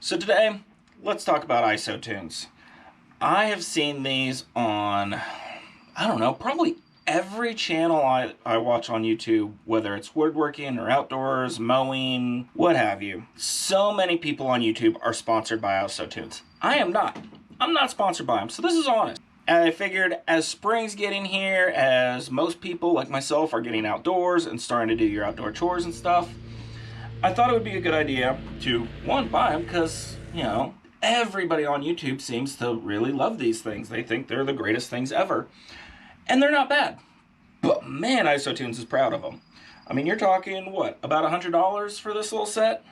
So today, let's talk about ISO tunes. I have seen these on, I don't know, probably every channel I watch on YouTube, whether it's woodworking or outdoors, mowing, what have you. So many people on YouTube are sponsored by ISO tunes. I am not. I'm not sponsored by them, so this is honest. And I figured as spring's getting here, as most people like myself are getting outdoors and starting to do your outdoor chores and stuff, I thought it would be a good idea to, one, buy them because, you know, everybody on YouTube seems to really love these things. They think they're the greatest things ever. And they're not bad. But man, IsoTunes is proud of them. I mean, you're talking, what, about $100 for this little set?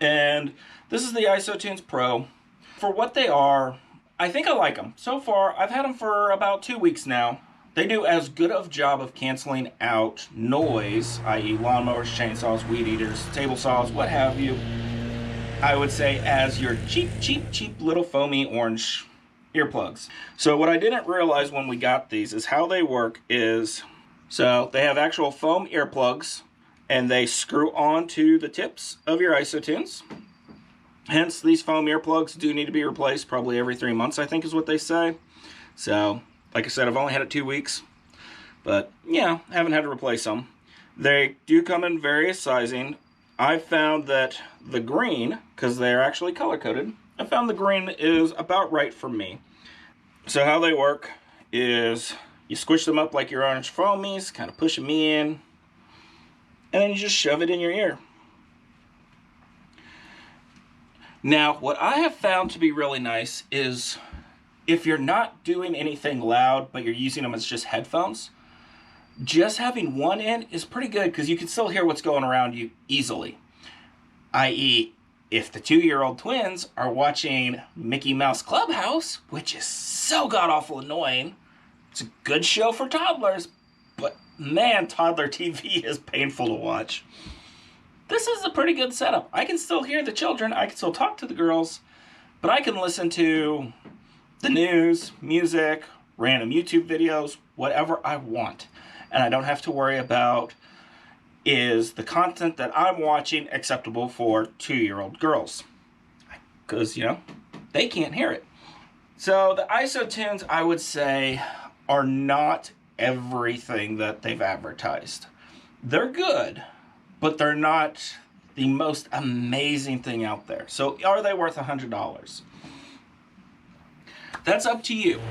And this is the IsoTunes Pro. For what they are, I think I like them. So far, I've had them for about 2 weeks now. They do as good of a job of canceling out noise, i.e. lawnmowers, chainsaws, weed eaters, table saws, what have you, I would say, as your cheap little foamy orange earplugs. So what I didn't realize when we got these is how they work is, so they have actual foam earplugs and they screw onto the tips of your IsoTunes. Hence, these foam earplugs do need to be replaced probably every 3 months, I think is what they say. So, like I said, I've only had it 2 weeks, but yeah, haven't had to replace them. They do come in various sizing. I found that the green, because they're actually color-coded, I found the green is about right for me. So how they work is you squish them up like your orange foamies, kind of push them in, and then you just shove it in your ear. Now, what I have found to be really nice is if you're not doing anything loud, but you're using them as just headphones, just having one in is pretty good because you can still hear what's going around you easily. I.e., if the 2-year-old twins are watching Mickey Mouse Clubhouse, which is so god-awful annoying, it's a good show for toddlers, but man, toddler TV is painful to watch. This is a pretty good setup. I can still hear the children, I can still talk to the girls, but I can listen to the news, music, random YouTube videos, whatever I want. And I don't have to worry about, is the content that I'm watching acceptable for 2-year-old girls? Because, you know, they can't hear it. So the IsoTunes, I would say, are not everything that they've advertised. They're good, but they're not the most amazing thing out there. So are they worth $100? That's up to you.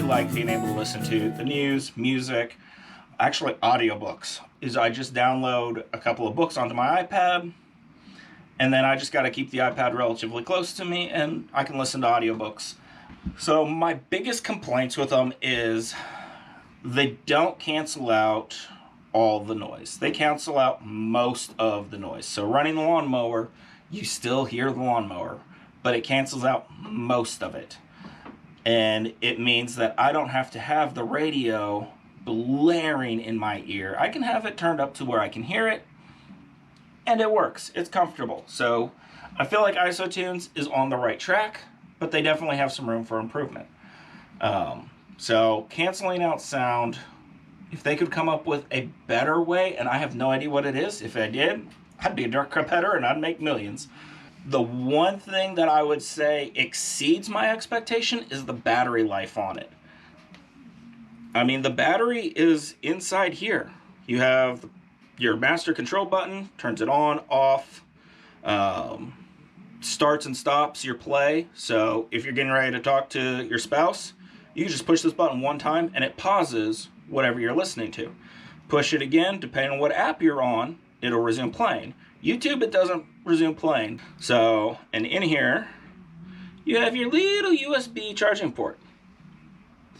Like being able to listen to the news, music, actually audiobooks. I just download a couple of books onto my iPad, and then I just got to keep the iPad relatively close to me and I can listen to audiobooks. So my biggest complaints with them is they don't cancel out all the noise. They cancel out most of the noise. So running the lawnmower, you still hear the lawnmower, but it cancels out most of it. And it means that I don't have to have the radio blaring in my ear. I can have it turned up to where I can hear it, and it works. It's comfortable. So I feel like IsoTunes is on the right track, but they definitely have some room for improvement. So canceling out sound, if they could come up with a better way, and I have no idea what it is, if I did, I'd be a dark competitor and I'd make millions. The one thing that I would say exceeds my expectation is the battery life on it. I mean, the battery is inside here. You have your master control button, turns it on, off, starts and stops your play. So if you're getting ready to talk to your spouse, you can just push this button one time and it pauses whatever you're listening to. Push it again, depending on what app you're on, it'll resume playing. YouTube, it doesn't resume playing. So, and in here, you have your little USB charging port.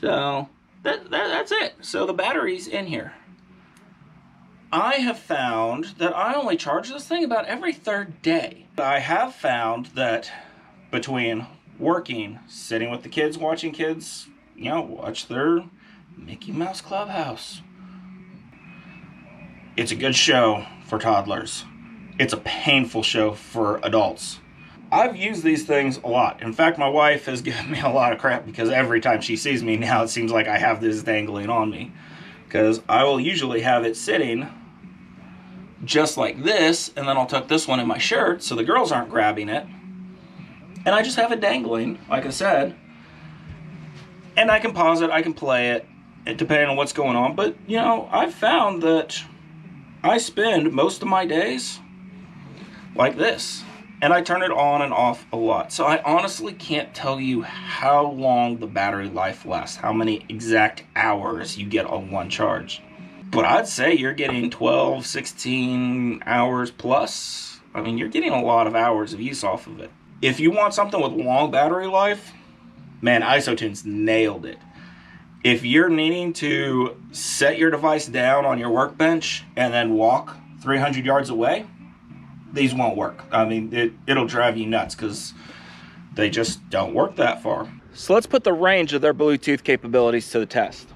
So, that's it. So the battery's in here. I have found that I only charge this thing about every third day. I have found that between working, sitting with the kids, watching kids, watch their Mickey Mouse Clubhouse. It's a good show for toddlers. It's a painful show for adults. I've used these things a lot. In fact, my wife has given me a lot of crap because every time she sees me now, it seems like I have this dangling on me. Because I will usually have it sitting just like this, and then I'll tuck this one in my shirt so the girls aren't grabbing it. And I just have it dangling, like I said. And I can pause it, I can play it, depending on what's going on. But, I've found that I spend most of my days like this. And I turn it on and off a lot. So I honestly can't tell you how long the battery life lasts, how many exact hours you get on one charge. But I'd say you're getting 12, 16 hours plus. I mean, you're getting a lot of hours of use off of it. If you want something with long battery life, man, IsoTunes nailed it. If you're needing to set your device down on your workbench and then walk 300 yards away, these won't work. I mean, it'll drive you nuts because they just don't work that far. So let's put the range of their Bluetooth capabilities to the test.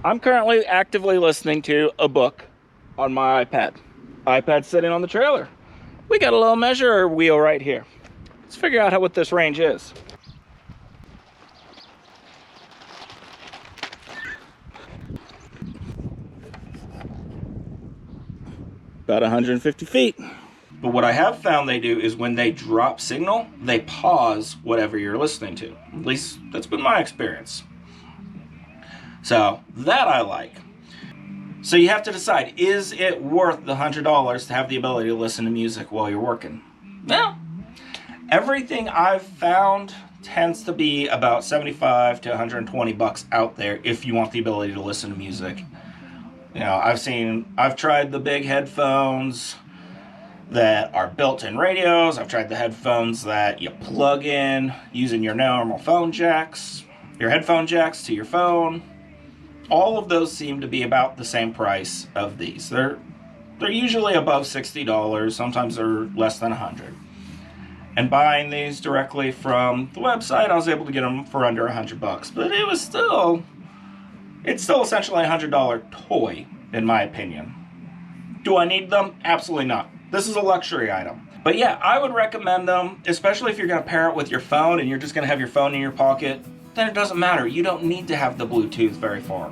I'm currently actively listening to a book on my iPad. iPad's sitting on the trailer. We got a little measure wheel right here. Let's figure out what this range is. About 150 feet. But what I have found they do is when they drop signal, they pause whatever you're listening to. At least that's been my experience. So that I like. So you have to decide, is it worth the $100 to have the ability to listen to music while you're working? Well, everything I've found tends to be about $75 to $120 out there if you want the ability to listen to music. I've tried the big headphones that are built-in radios. I've tried the headphones that you plug in using your normal phone jacks, your headphone jacks to your phone. All of those seem to be about the same price of these. They're usually above $60. Sometimes they're less than $100. And buying these directly from the website, I was able to get them for under $100. But it's still essentially a $100 toy, in my opinion. Do I need them? Absolutely not. This is a luxury item. But yeah, I would recommend them, especially if you're going to pair it with your phone and you're just going to have your phone in your pocket. Then it doesn't matter. You don't need to have the Bluetooth very far.